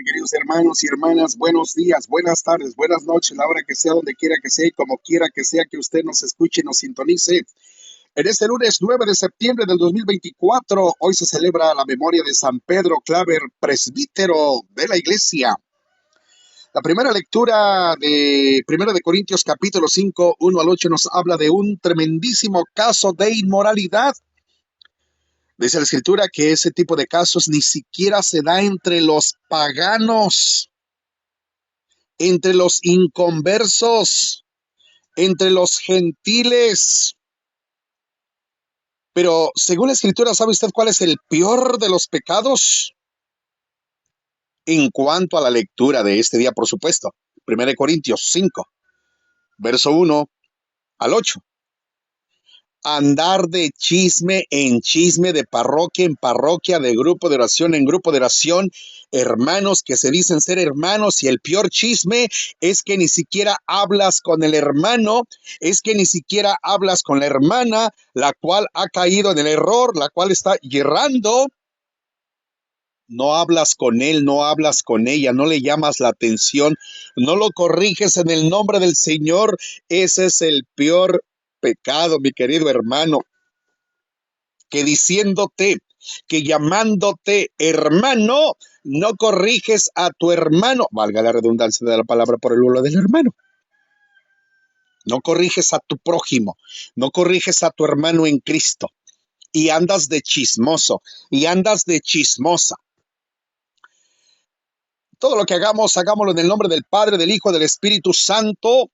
Queridos hermanos y hermanas, buenos días, buenas tardes, buenas noches, la hora que sea, donde quiera que sea y como quiera que sea que usted nos escuche y nos sintonice. En este lunes 9 de septiembre del 2024, hoy se celebra la memoria de San Pedro Claver, presbítero de la iglesia. La primera lectura de 1 de Corintios capítulo 5, 1 al 8 nos habla de un tremendísimo caso de inmoralidad. Dice la escritura que ese tipo de casos ni siquiera se da entre los paganos, entre los inconversos, entre los gentiles. Pero según la escritura, ¿sabe usted cuál es el peor de los pecados? En cuanto a la lectura de este día, por supuesto, 1 Corintios 5, verso 1 al 8. Andar de chisme en chisme, de parroquia en parroquia, de grupo de oración en grupo de oración, hermanos que se dicen ser hermanos, y el peor chisme es que ni siquiera hablas con el hermano, es que ni siquiera hablas con la hermana, la cual ha caído en el error, la cual está errando. No hablas con él, no hablas con ella, no le llamas la atención, no lo corriges en el nombre del Señor. Ese es el peor pecado, mi querido hermano, que diciéndote, que llamándote hermano, no corriges a tu hermano, valga la redundancia de la palabra por el uso del hermano. No corriges a tu prójimo, no corriges a tu hermano en Cristo, y andas de chismoso, y andas de chismosa. Todo lo que hagamos, hagámoslo en el nombre del Padre, del Hijo, del Espíritu Santo.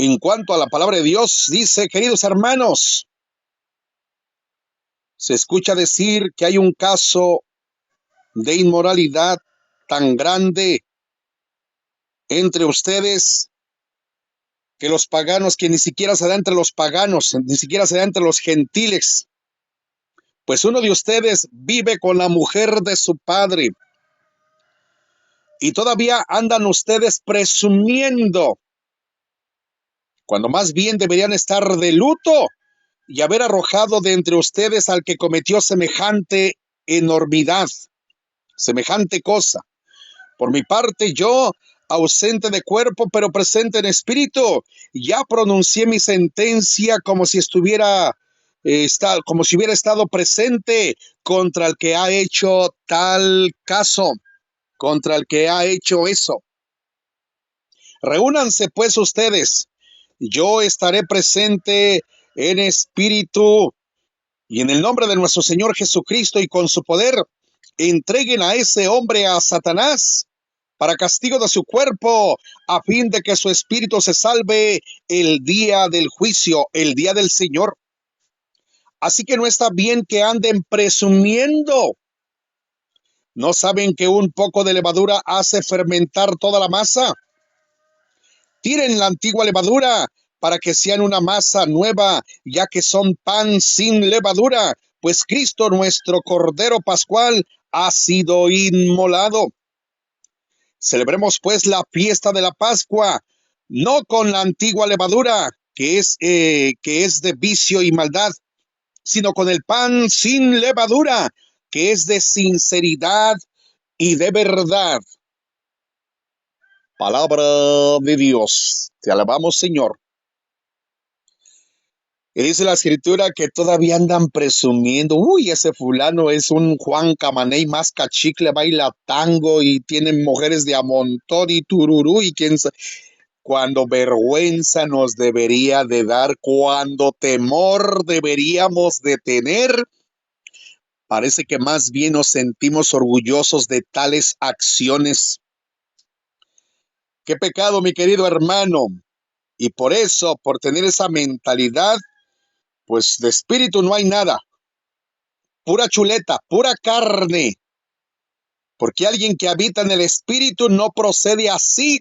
En cuanto a la palabra de Dios, dice, queridos hermanos, se escucha decir que hay un caso de inmoralidad tan grande entre ustedes que los paganos, que ni siquiera se da entre los paganos, ni siquiera se da entre los gentiles. Pues uno de ustedes vive con la mujer de su padre y todavía andan ustedes presumiendo, cuando más bien deberían estar de luto y haber arrojado de entre ustedes al que cometió semejante enormidad, semejante cosa. Por mi parte, yo, ausente de cuerpo, pero presente en espíritu, ya pronuncié mi sentencia como si hubiera estado presente contra el que ha hecho tal caso, contra el que ha hecho eso. Reúnanse pues ustedes, yo estaré presente en espíritu, y en el nombre de nuestro Señor Jesucristo y con su poder, entreguen a ese hombre a Satanás para castigo de su cuerpo, a fin de que su espíritu se salve el día del juicio, el día del Señor. Así que no está bien que anden presumiendo. ¿No saben que un poco de levadura hace fermentar toda la masa? Tiren la antigua levadura para que sean una masa nueva, ya que son pan sin levadura, pues Cristo, nuestro Cordero Pascual, ha sido inmolado. Celebremos pues la fiesta de la Pascua, no con la antigua levadura, que es de vicio y maldad, sino con el pan sin levadura, que es de sinceridad y de verdad. Palabra de Dios. Te alabamos, Señor. Y dice la escritura que todavía andan presumiendo, uy, ese fulano es un Juan Camaney, más cachicle, baila tango y tiene mujeres de a montón y tururú y quién sabe. Cuando vergüenza nos debería de dar, cuando temor deberíamos de tener, parece que más bien nos sentimos orgullosos de tales acciones. Qué pecado, mi querido hermano. Y por eso, por tener esa mentalidad, pues de espíritu no hay nada. Pura chuleta, pura carne. Porque alguien que habita en el espíritu no procede así,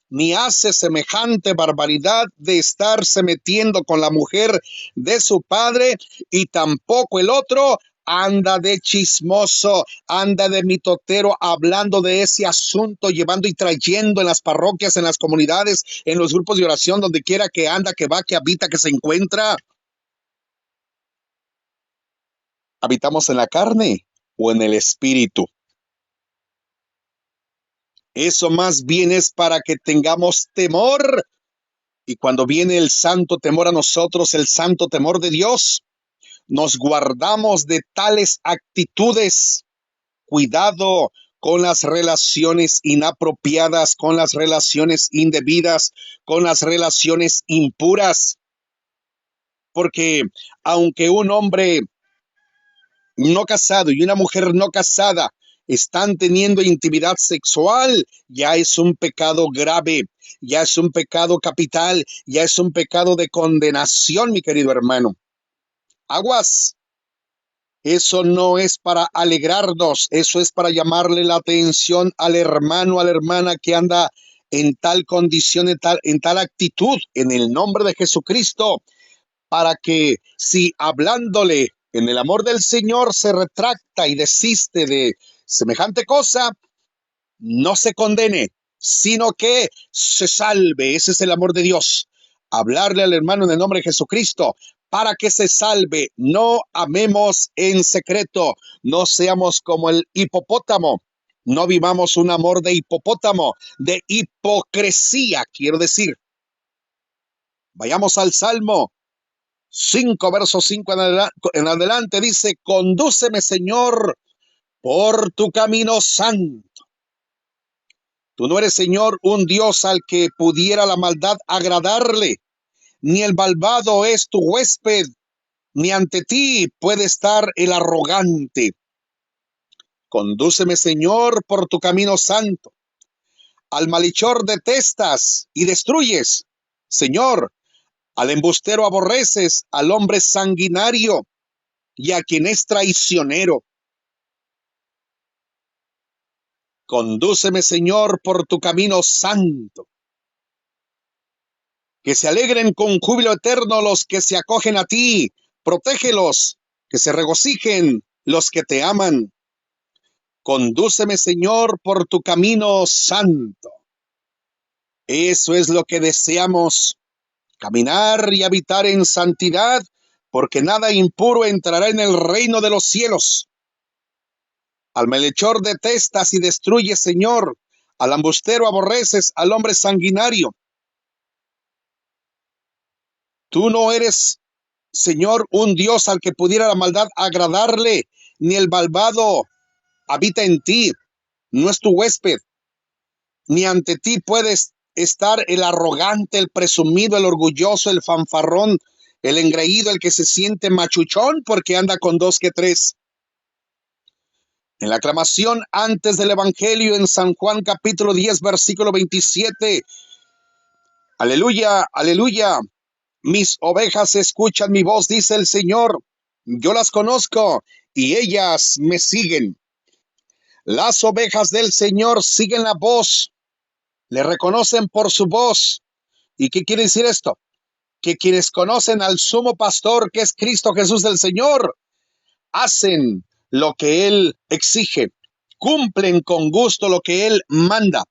ni hace semejante barbaridad de estarse metiendo con la mujer de su padre, y tampoco el otro anda de chismoso, anda de mitotero, hablando de ese asunto, llevando y trayendo en las parroquias, en las comunidades, en los grupos de oración, donde quiera que anda, que va, que habita, que se encuentra. Habitamos en la carne, o en el espíritu. Eso más bien es para que tengamos temor. Y cuando viene el santo temor a nosotros, el santo temor de Dios, nos guardamos de tales actitudes. Cuidado con las relaciones inapropiadas, con las relaciones indebidas, con las relaciones impuras. Porque aunque un hombre no casado y una mujer no casada están teniendo intimidad sexual, ya es un pecado grave, ya es un pecado capital, ya es un pecado de condenación, mi querido hermano. Aguas. Eso no es para alegrarnos, eso es para llamarle la atención al hermano, a la hermana que anda en tal condición, en tal actitud, en el nombre de Jesucristo, para que si hablándole en el amor del Señor se retracta y desiste de semejante cosa, no se condene, sino que se salve. Ese es el amor de Dios. Hablarle al hermano en el nombre de Jesucristo para que se salve. No amemos en secreto, no seamos como el hipopótamo. No vivamos un amor de hipopótamo, de hipocresía, quiero decir. Vayamos al Salmo 5, verso 5 en adelante, dice: condúceme, Señor, por tu camino santo. Tú no eres, Señor, un Dios al que pudiera la maldad agradarle, ni el malvado es tu huésped, ni ante ti puede estar el arrogante. Condúceme, Señor, por tu camino santo. Al malhechor detestas y destruyes, Señor. Al embustero aborreces, al hombre sanguinario y a quien es traicionero. Condúceme, Señor, por tu camino santo. Que se alegren con júbilo eterno los que se acogen a ti. Protégelos, que se regocijen los que te aman. Condúceme, Señor, por tu camino santo. Eso es lo que deseamos, caminar y habitar en santidad, porque nada impuro entrará en el reino de los cielos. Al malhechor detestas y destruyes, Señor. Al embustero aborreces, al hombre sanguinario. Tú no eres, Señor, un Dios al que pudiera la maldad agradarle, ni el malvado habita en ti. No es tu huésped, ni ante ti puedes estar el arrogante, el presumido, el orgulloso, el fanfarrón, el engreído, el que se siente machuchón porque anda con dos que tres. En la aclamación antes del Evangelio en San Juan capítulo 10, versículo 27. Aleluya, aleluya. Mis ovejas escuchan mi voz, dice el Señor. Yo las conozco y ellas me siguen. Las ovejas del Señor siguen la voz, le reconocen por su voz. ¿Y qué quiere decir esto? Que quienes conocen al sumo pastor, que es Cristo Jesús del Señor, hacen lo que Él exige, cumplen con gusto lo que Él manda.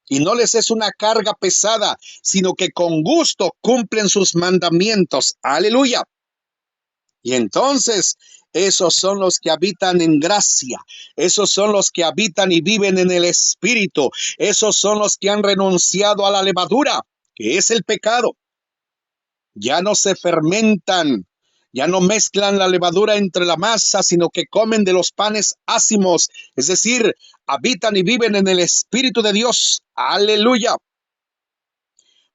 Y no les es una carga pesada, sino que con gusto cumplen sus mandamientos. Aleluya. Y entonces, esos son los que habitan en gracia, esos son los que habitan y viven en el Espíritu, esos son los que han renunciado a la levadura, que es el pecado. Ya no se fermentan, ya no mezclan la levadura entre la masa, sino que comen de los panes ácimos, es decir, habitan y viven en el Espíritu de Dios. Aleluya.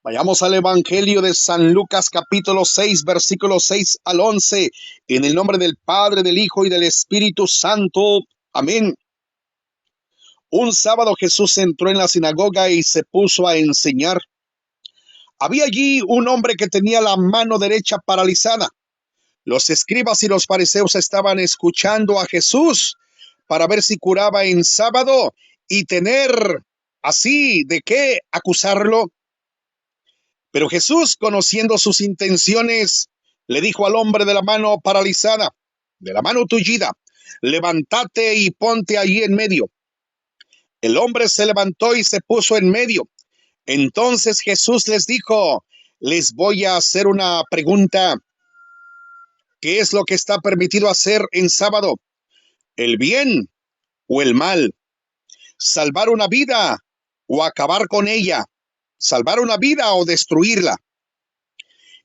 Vayamos al Evangelio de San Lucas capítulo 6, versículos 6 al 11, en el nombre del Padre, del Hijo y del Espíritu Santo. Amén. Un sábado Jesús entró en la sinagoga y se puso a enseñar. Había allí un hombre que tenía la mano derecha paralizada. Los escribas y los fariseos estaban escuchando a Jesús para ver si curaba en sábado y tener así de qué acusarlo. Pero Jesús, conociendo sus intenciones, le dijo al hombre de la mano paralizada, de la mano tullida: levántate y ponte allí en medio. El hombre se levantó y se puso en medio. Entonces Jesús les dijo: les voy a hacer una pregunta. ¿Qué es lo que está permitido hacer en sábado? el bien o el mal, salvar una vida o acabar con ella, salvar una vida o destruirla.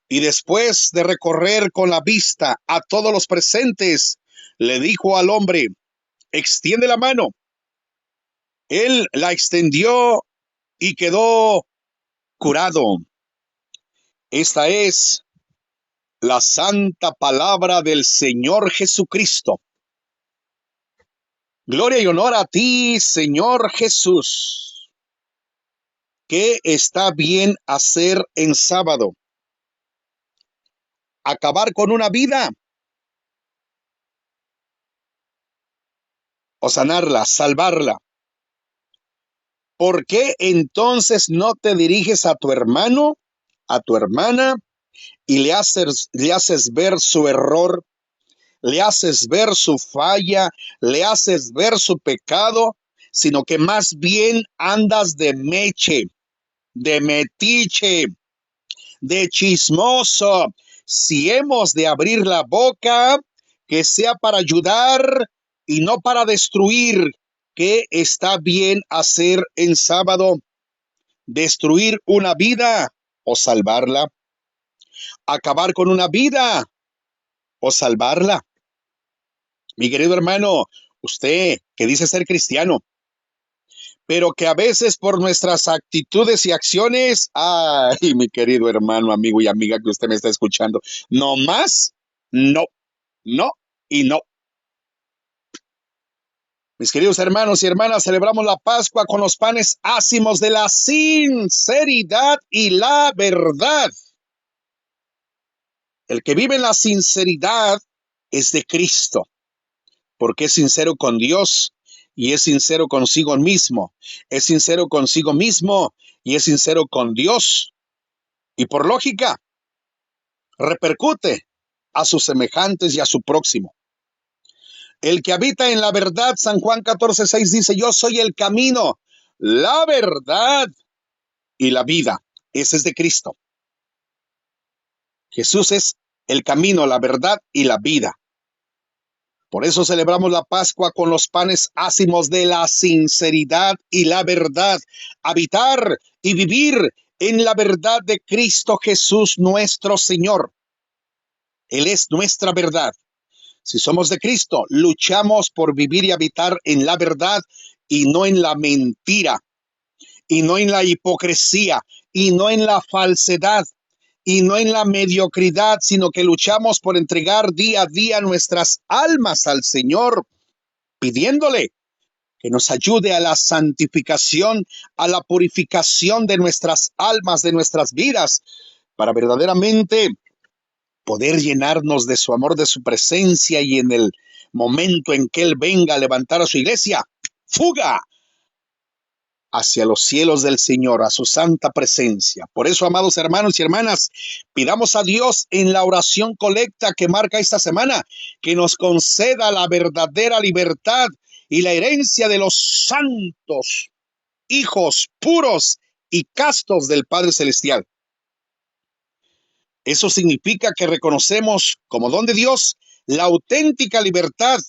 Y después de recorrer con la vista a todos los presentes, le dijo al hombre, extiende la mano. Él la extendió y quedó curado. Esta es la santa palabra del Señor Jesucristo. Gloria y honor a ti, Señor Jesús. ¿Qué está bien hacer en sábado? ¿Acabar con una vida o sanarla, salvarla? ¿Por qué entonces no te diriges a tu hermano, a tu hermana, y le haces ver su error, le haces ver su falla, le haces ver su pecado, sino que más bien andas de meche, de metiche, de chismoso? Si hemos de abrir la boca, que sea para ayudar y no para destruir. ¿Qué está bien hacer en sábado? ¿Destruir una vida o salvarla? ¿Acabar con una vida o salvarla? Mi querido hermano, usted que dice ser cristiano, pero que a veces por nuestras actitudes y acciones, ay, mi querido hermano, amigo y amiga que usted me está escuchando, no más, no, no y no. Mis queridos hermanos y hermanas, celebramos la Pascua con los panes ácimos de la sinceridad y la verdad. El que vive en la sinceridad es de Cristo, porque es sincero con Dios y es sincero consigo mismo, es sincero consigo mismo y es sincero con Dios. Y por lógica, repercute a sus semejantes y a su próximo. El que habita en la verdad, San Juan 14:6 dice, yo soy el camino, la verdad y la vida. Ese es de Cristo. Jesús es el camino, la verdad y la vida. Por eso celebramos la Pascua con los panes ácimos de la sinceridad y la verdad. Habitar y vivir en la verdad de Cristo Jesús nuestro Señor. Él es nuestra verdad. Si somos de Cristo, luchamos por vivir y habitar en la verdad y no en la mentira, y no en la hipocresía, y no en la falsedad, y no en la mediocridad, sino que luchamos por entregar día a día nuestras almas al Señor, pidiéndole que nos ayude a la santificación, a la purificación de nuestras almas, de nuestras vidas, para verdaderamente poder llenarnos de su amor, de su presencia, y en el momento en que Él venga a levantar a su iglesia, fuga hacia los cielos del Señor, a su santa presencia. Por eso, amados hermanos y hermanas, pidamos a Dios en la oración colecta que marca esta semana, que nos conceda la verdadera libertad y la herencia de los santos, hijos puros y castos del Padre Celestial. Eso significa que reconocemos como don de Dios la auténtica libertad,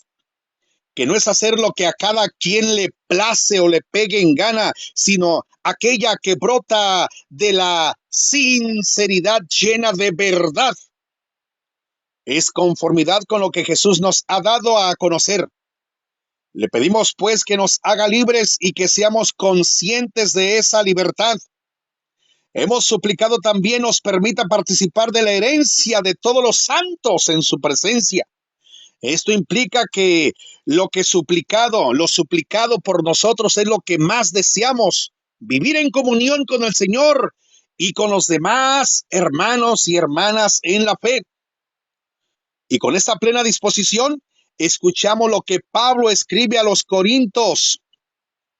que no es hacer lo que a cada quien le place o le pegue en gana, sino aquella que brota de la sinceridad llena de verdad. Es conformidad con lo que Jesús nos ha dado a conocer. Le pedimos pues que nos haga libres y que seamos conscientes de esa libertad. Hemos suplicado también nos permita participar de la herencia de todos los santos en su presencia. Esto implica que lo suplicado por nosotros es lo que más deseamos, vivir en comunión con el Señor y con los demás hermanos y hermanas en la fe. Y con esta plena disposición, escuchamos lo que Pablo escribe a los Corintios.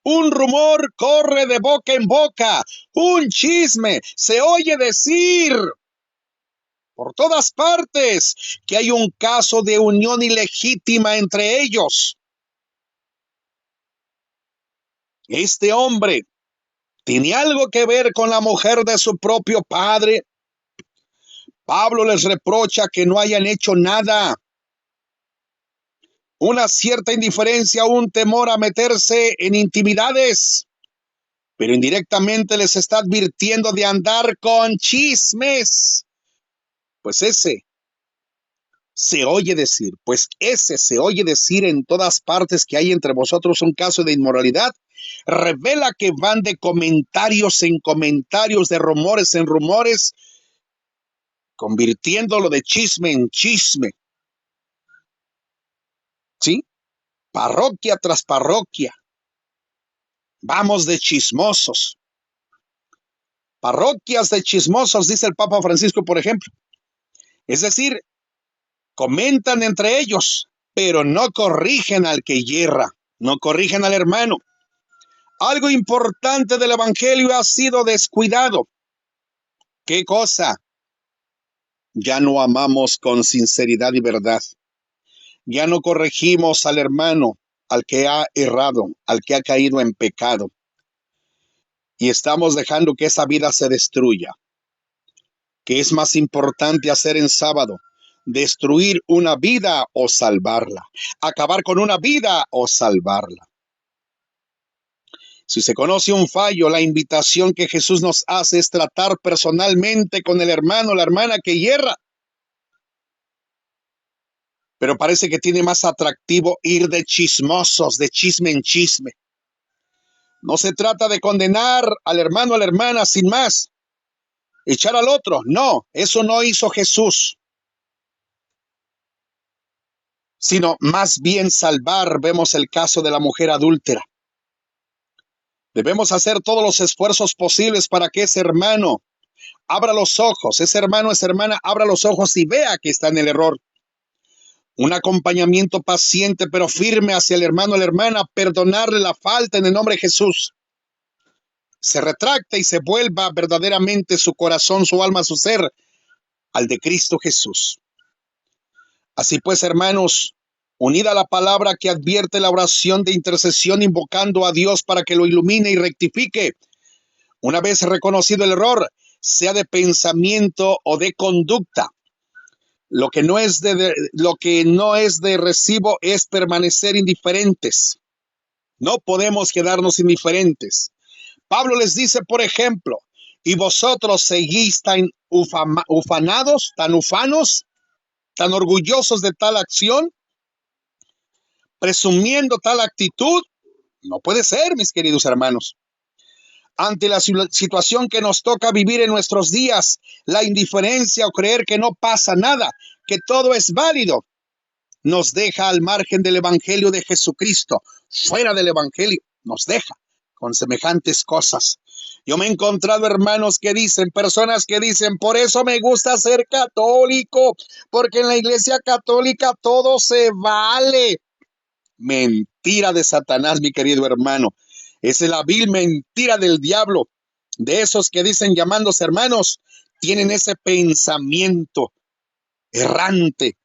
Un rumor corre de boca en boca, un chisme se oye decir por todas partes que hay un caso de unión ilegítima entre ellos. Este hombre tiene algo que ver con la mujer de su propio padre. Pablo les reprocha que no hayan hecho nada. una cierta indiferencia, un temor a meterse en intimidades, pero indirectamente les está advirtiendo de andar con chismes. Pues ese se oye decir en todas partes que hay entre vosotros un caso de inmoralidad. Revela que van de comentarios en comentarios, de rumores en rumores, convirtiéndolo de chisme en chisme. ¿Sí? Parroquia tras parroquia. Vamos de chismosos. Parroquias de chismosos, dice el Papa Francisco, por ejemplo. Es decir, comentan entre ellos, pero no corrigen al que yerra, no corrigen al hermano. Algo importante del evangelio ha sido descuidado. ¿Qué cosa? Ya no amamos con sinceridad y verdad. Ya no corregimos al hermano, al que ha errado, al que ha caído en pecado. Y estamos dejando que esa vida se destruya. ¿Qué es más importante hacer en sábado? ¿Destruir una vida o salvarla? ¿Acabar con una vida o salvarla? Si se conoce un fallo, la invitación que Jesús nos hace es tratar personalmente con el hermano, la hermana que yerra. Pero parece que tiene más atractivo ir de chismosos, de chisme en chisme. No se trata de condenar al hermano, a la hermana, sin más. Echar al otro. No, eso no hizo Jesús. Sino más bien salvar. Vemos el caso de la mujer adúltera. Debemos hacer todos los esfuerzos posibles para que ese hermano abra los ojos, ese hermano, esa hermana, abra los ojos y vea que está en el error. Un acompañamiento paciente pero firme hacia el hermano o la hermana, perdonarle la falta en el nombre de Jesús. Se retracta y se vuelva verdaderamente su corazón, su alma, su ser al de Cristo Jesús. Así pues, hermanos, unida a la palabra que advierte la oración de intercesión invocando a Dios para que lo ilumine y rectifique, una vez reconocido el error, sea de pensamiento o de conducta. Lo que no es de recibo es permanecer indiferentes. No podemos quedarnos indiferentes. Pablo les dice, por ejemplo, y vosotros seguís tan ufanados, tan ufanos, tan orgullosos de tal acción, presumiendo tal actitud. No puede ser, mis queridos hermanos. Ante la situación que nos toca vivir en nuestros días, la indiferencia o creer que no pasa nada, que todo es válido, nos deja al margen del evangelio de Jesucristo, fuera del evangelio, nos deja con semejantes cosas. Yo me he encontrado hermanos que dicen, personas que dicen, por eso me gusta ser católico, porque en la iglesia católica todo se vale. Mentira de Satanás, mi querido hermano. Esa es la vil mentira del diablo. De esos que dicen llamándose hermanos, tienen ese pensamiento errante,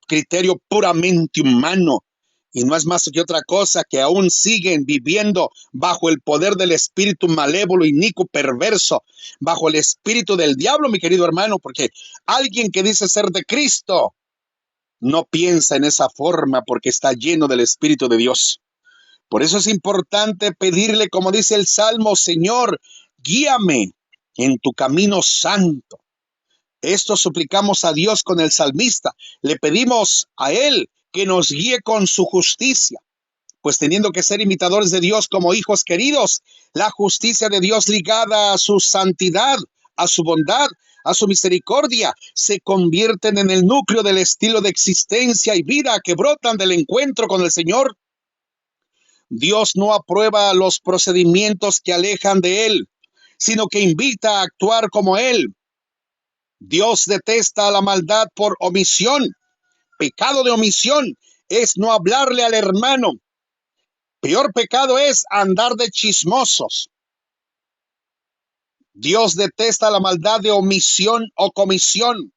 criterio puramente humano, y no es más que otra cosa que aún siguen viviendo bajo el poder del espíritu malévolo, inicuo, perverso, bajo el espíritu del diablo, mi querido hermano, porque alguien que dice ser de Cristo no piensa en esa forma porque está lleno del espíritu de Dios. Por eso es importante pedirle, como dice el Salmo, Señor, guíame en tu camino santo. Esto suplicamos a Dios con el salmista. Le pedimos a Él que nos guíe con su justicia. Pues teniendo que ser imitadores de Dios como hijos queridos, la justicia de Dios ligada a su santidad, a su bondad, a su misericordia, se convierten en el núcleo del estilo de existencia y vida que brotan del encuentro con el Señor. Dios no aprueba los procedimientos que alejan de Él, sino que invita a actuar como Él. Dios detesta la maldad por omisión. Pecado de omisión es no hablarle al hermano. Peor pecado es andar de chismosos. Dios detesta la maldad de omisión o comisión,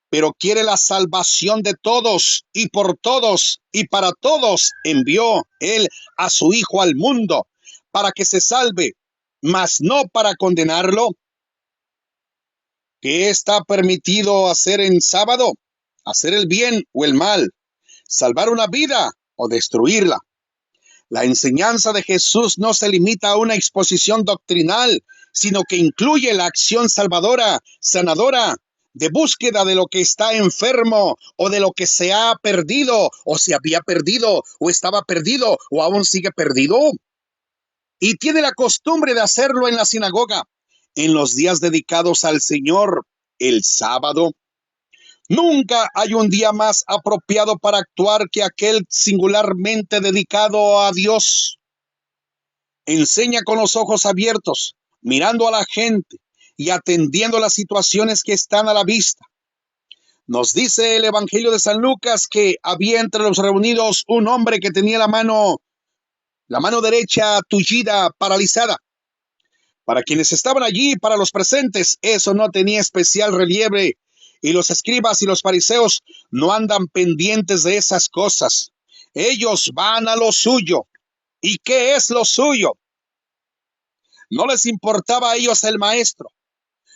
pero quiere la salvación de todos, y por todos y para todos envió Él a su Hijo al mundo, para que se salve, mas no para condenarlo. ¿Qué está permitido hacer en sábado? Hacer el bien o el mal, salvar una vida o destruirla. La enseñanza de Jesús no se limita a una exposición doctrinal, sino que incluye la acción salvadora, sanadora, de búsqueda de lo que está enfermo o de lo que se ha perdido o se había perdido o estaba perdido o aún sigue perdido. Y tiene la costumbre de hacerlo en la sinagoga, en los días dedicados al Señor, el sábado. Nunca hay un día más apropiado para actuar que aquel singularmente dedicado a Dios. Enseña con los ojos abiertos, mirando a la gente y atendiendo las situaciones que están a la vista. Nos dice el Evangelio de San Lucas que había entre los reunidos un hombre que tenía la mano derecha tullida, paralizada. Para quienes estaban allí, para los presentes, eso no tenía especial relieve, y los escribas y los fariseos no andan pendientes de esas cosas. Ellos van a lo suyo. ¿Y qué es lo suyo? No les importaba a ellos el maestro.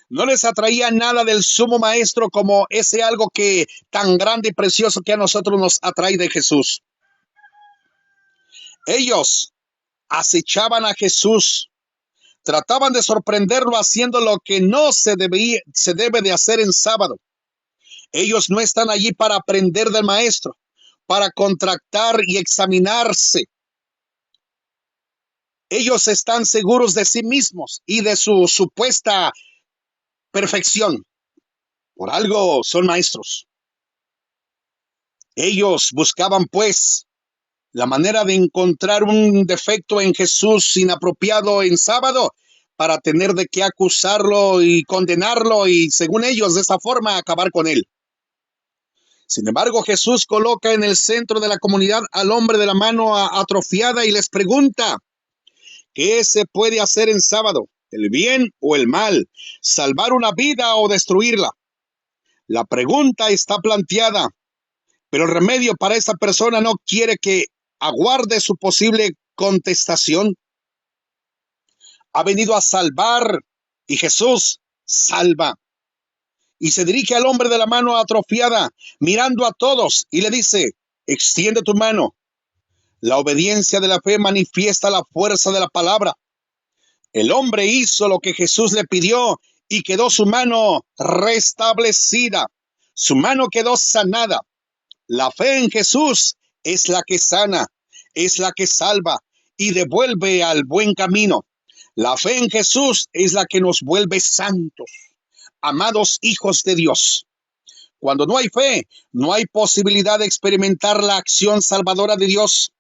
No les atraía nada del sumo maestro como ese algo que tan grande y precioso que a nosotros nos atrae de Jesús. Ellos acechaban a Jesús, trataban de sorprenderlo haciendo lo que no se debe de hacer en sábado. Ellos no están allí para aprender del maestro, para contractar y examinarse. Ellos están seguros de sí mismos y de su supuesta perfección. Por algo son maestros. Ellos buscaban, pues, la manera de encontrar un defecto en Jesús inapropiado en sábado para tener de qué acusarlo y condenarlo y, según ellos, de esa forma acabar con él. Sin embargo, Jesús coloca en el centro de la comunidad al hombre de la mano atrofiada y les pregunta: ¿qué se puede hacer en sábado? ¿El bien o el mal? ¿Salvar una vida o destruirla? La pregunta está planteada, pero el remedio para esa persona no quiere que aguarde su posible contestación. Ha venido a salvar y Jesús salva. Y se dirige al hombre de la mano atrofiada, mirando a todos, y le dice: extiende tu mano. La obediencia de la fe manifiesta la fuerza de la palabra. El hombre hizo lo que Jesús le pidió y quedó su mano restablecida. Su mano quedó sanada. La fe en Jesús es la que sana, es la que salva y devuelve al buen camino. La fe en Jesús es la que nos vuelve santos, amados hijos de Dios. Cuando no hay fe, no hay posibilidad de experimentar la acción salvadora de Dios.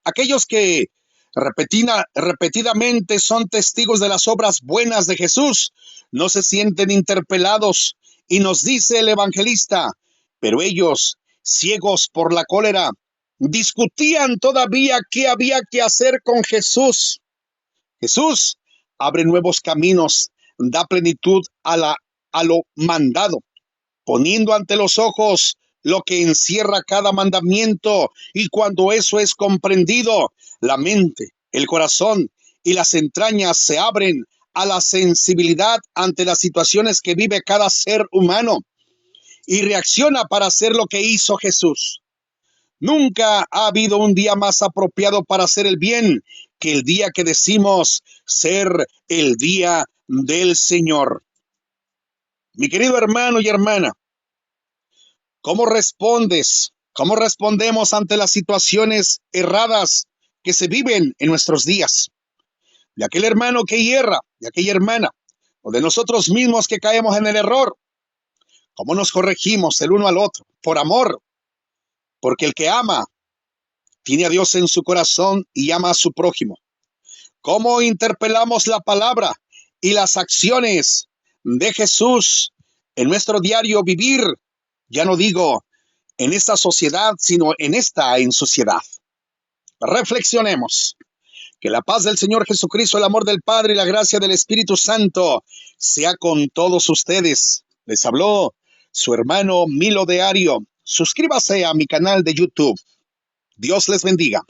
Aquellos que repetidamente son testigos de las obras buenas de Jesús no se sienten interpelados, y nos dice el evangelista: pero ellos, ciegos por la cólera, discutían todavía qué había que hacer con Jesús. Jesús abre nuevos caminos, da plenitud a lo mandado, poniendo ante los ojos lo que encierra cada mandamiento, y cuando eso es comprendido, la mente, el corazón y las entrañas se abren a la sensibilidad ante las situaciones que vive cada ser humano y reacciona para hacer lo que hizo Jesús. Nunca ha habido un día más apropiado para hacer el bien que el día que decimos ser el día del Señor. Mi querido hermano y hermana, ¿cómo respondes? ¿Cómo respondemos ante las situaciones erradas que se viven en nuestros días? De aquel hermano que hierra, de aquella hermana, o de nosotros mismos que caemos en el error. ¿Cómo nos corregimos el uno al otro? Por amor. Porque el que ama tiene a Dios en su corazón y ama a su prójimo. ¿Cómo interpelamos la palabra y las acciones de Jesús en nuestro diario vivir? Ya no digo en esta sociedad, sino en esta sociedad. Reflexionemos. Que la paz del Señor Jesucristo, el amor del Padre y la gracia del Espíritu Santo sea con todos ustedes. Les habló su hermano Milo de Ario. Suscríbase a mi canal de YouTube. Dios les bendiga.